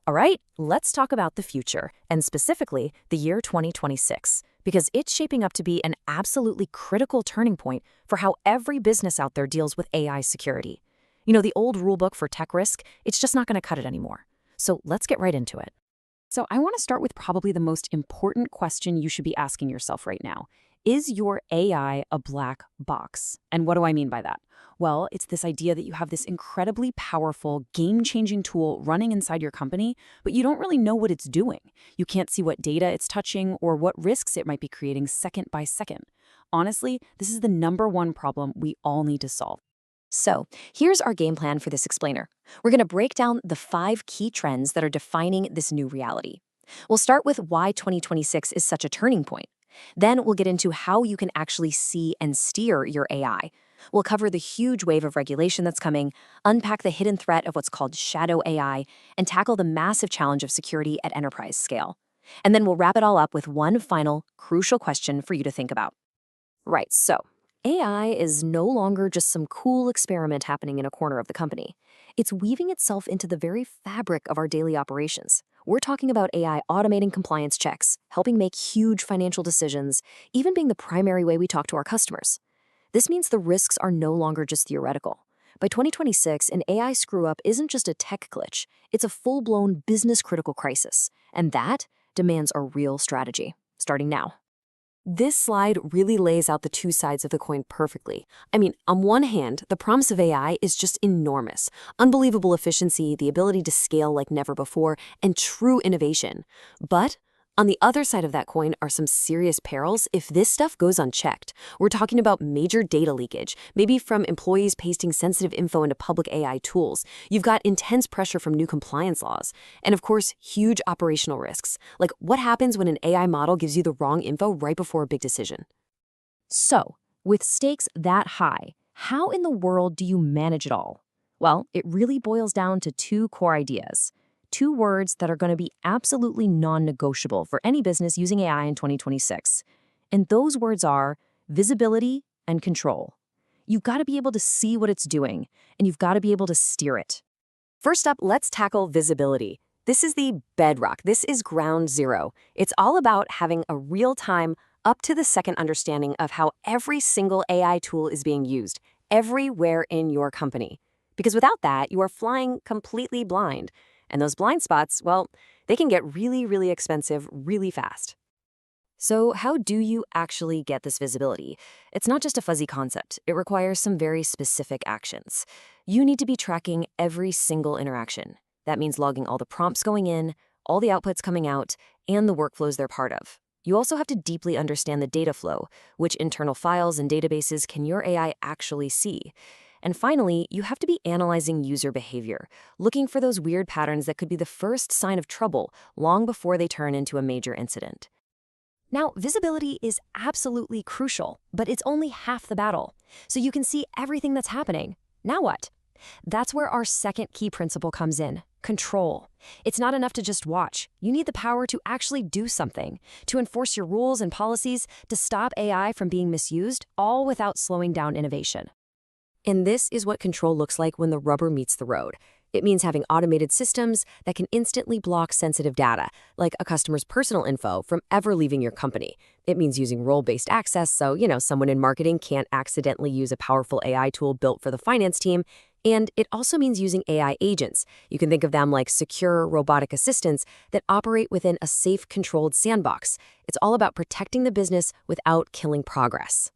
All right, let's talk about the future, and specifically the year 2026, because it's shaping up to be an absolutely critical turning point for how every business out there deals with AI security. The old rulebook for tech risk, it's just not going to cut it anymore. So let's get right into it. So I want to start with probably the most important question you should be asking yourself right now. Is your AI a black box? And what do I mean by that? Well, it's this idea that you have this incredibly powerful, game-changing tool running inside your company, but you don't really know what it's doing. You can't see what data it's touching or what risks it might be creating second by second. Honestly, this is the #1 problem we all need to solve. So, here's our game plan for this explainer. We're going to break down the 5 key trends that are defining this new reality. We'll start with why 2026 is such a turning point. Then we'll get into how you can actually see and steer your AI. We'll cover the huge wave of regulation that's coming, unpack the hidden threat of what's called shadow AI, and tackle the massive challenge of security at enterprise scale. And then we'll wrap it all up with one final, crucial question for you to think about. Right, so AI is no longer just some cool experiment happening in a corner of the company. It's weaving itself into the very fabric of our daily operations. We're talking about AI automating compliance checks, helping make huge financial decisions, even being the primary way we talk to our customers. This means the risks are no longer just theoretical. By 2026, an AI screw-up isn't just a tech glitch, it's a full-blown business-critical crisis, and that demands a real strategy, starting now. This slide really lays out the two sides of the coin perfectly. I mean, on one hand, the promise of AI is just enormous. Unbelievable efficiency, the ability to scale like never before, and true innovation. But on the other side of that coin are some serious perils if this stuff goes unchecked. We're talking about major data leakage, maybe from employees pasting sensitive info into public AI tools. You've got intense pressure from new compliance laws. And of course, huge operational risks. Like what happens when an AI model gives you the wrong info right before a big decision? So, with stakes that high, how in the world do you manage it all? Well, it really boils down to 2 core ideas. 2 words that are going to be absolutely non-negotiable for any business using AI in 2026. And those words are visibility and control. You've got to be able to see what it's doing, and you've got to be able to steer it. First up, let's tackle visibility. This is the bedrock. This is ground zero. It's all about having a real-time, up-to-the-second understanding of how every single AI tool is being used, everywhere in your company. Because without that, you are flying completely blind. And those blind spots, well, they can get really, really expensive really fast. So how do you actually get this visibility? It's not just a fuzzy concept. It requires some very specific actions. You need to be tracking every single interaction. That means logging all the prompts going in, all the outputs coming out, and the workflows they're part of. You also have to deeply understand the data flow. Which internal files and databases can your AI actually see? And finally, you have to be analyzing user behavior, looking for those weird patterns that could be the first sign of trouble long before they turn into a major incident. Now, visibility is absolutely crucial, but it's only half the battle. So you can see everything that's happening. Now what? That's where our second key principle comes in, control. It's not enough to just watch. You need the power to actually do something, to enforce your rules and policies, to stop AI from being misused, all without slowing down innovation. And this is what control looks like when the rubber meets the road. It means having automated systems that can instantly block sensitive data, like a customer's personal info, from ever leaving your company. It means using role-based access so, someone in marketing can't accidentally use a powerful AI tool built for the finance team. And it also means using AI agents. You can think of them like secure robotic assistants that operate within a safe, controlled sandbox. It's all about protecting the business without killing progress.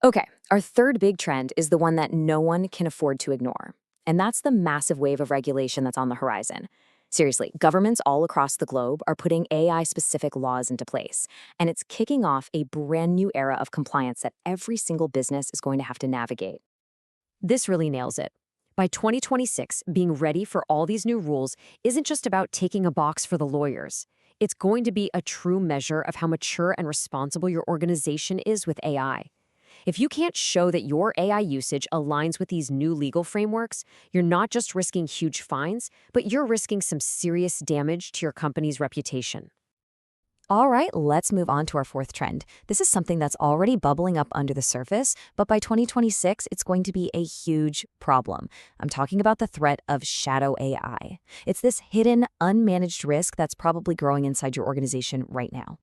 Okay, our third big trend is the one that no one can afford to ignore. And that's the massive wave of regulation that's on the horizon. Seriously, governments all across the globe are putting AI-specific laws into place, and it's kicking off a brand new era of compliance that every single business is going to have to navigate. This really nails it. By 2026, being ready for all these new rules isn't just about taking a box for the lawyers. It's going to be a true measure of how mature and responsible your organization is with AI. If you can't show that your AI usage aligns with these new legal frameworks, you're not just risking huge fines, but you're risking some serious damage to your company's reputation. All right, let's move on to our fourth trend. This is something that's already bubbling up under the surface, but by 2026, it's going to be a huge problem. I'm talking about the threat of shadow AI. It's this hidden, unmanaged risk that's probably growing inside your organization right now.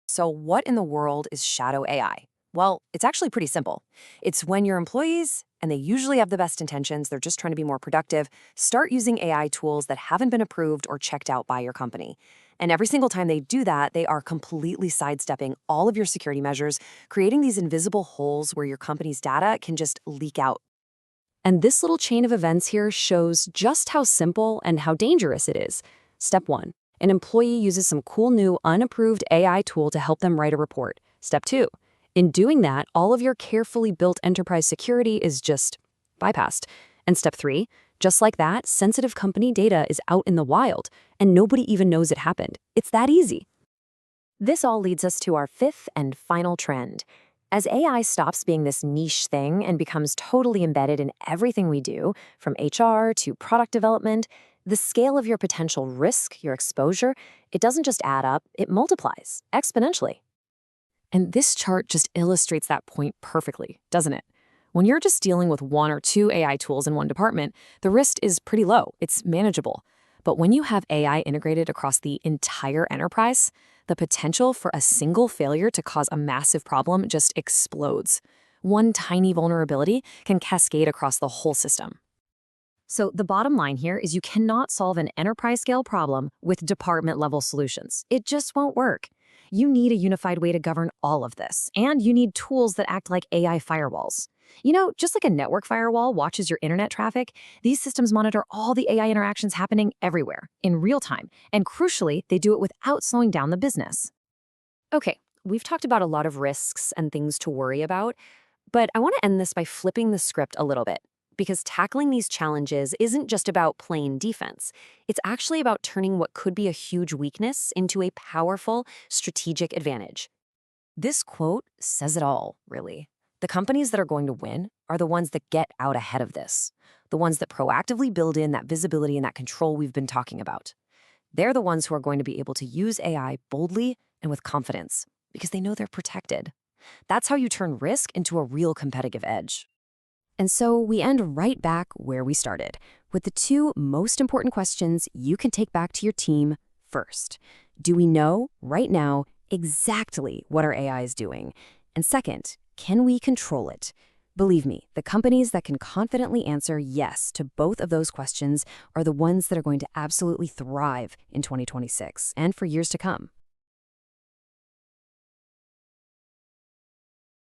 So what in the world is shadow AI? Well, it's actually pretty simple. It's when your employees, and they usually have the best intentions, they're just trying to be more productive, start using AI tools that haven't been approved or checked out by your company. And every single time they do that, they are completely sidestepping all of your security measures, creating these invisible holes where your company's data can just leak out. And this little chain of events here shows just how simple and how dangerous it is. Step 1. An employee uses some cool new unapproved AI tool to help them write a report. Step 2. In doing that, all of your carefully built enterprise security is just bypassed. And step 3, just like that, sensitive company data is out in the wild, and nobody even knows it happened. It's that easy. This all leads us to our fifth and final trend. As AI stops being this niche thing and becomes totally embedded in everything we do, from HR to product development, the scale of your potential risk, your exposure, it doesn't just add up, it multiplies exponentially. And this chart just illustrates that point perfectly, doesn't it? When you're just dealing with one or two AI tools in one department, the risk is pretty low, it's manageable. But when you have AI integrated across the entire enterprise, the potential for a single failure to cause a massive problem just explodes. One tiny vulnerability can cascade across the whole system. So the bottom line here is you cannot solve an enterprise-scale problem with department-level solutions. It just won't work. You need a unified way to govern all of this, and you need tools that act like AI firewalls. You know, just like a network firewall watches your internet traffic, these systems monitor all the AI interactions happening everywhere, in real time, and crucially, they do it without slowing down the business. Okay, we've talked about a lot of risks and things to worry about, but I want to end this by flipping the script a little bit. Because tackling these challenges isn't just about plain defense. It's actually about turning what could be a huge weakness into a powerful strategic advantage. This quote says it all, really. The companies that are going to win are the ones that get out ahead of this, the ones that proactively build in that visibility and that control we've been talking about. They're the ones who are going to be able to use AI boldly and with confidence because they know they're protected. That's how you turn risk into a real competitive edge. And so we end right back where we started, with the two most important questions you can take back to your team first. Do we know, right now, exactly what our AI is doing? And second, can we control it? Believe me, the companies that can confidently answer yes to both of those questions are the ones that are going to absolutely thrive in 2026 and for years to come.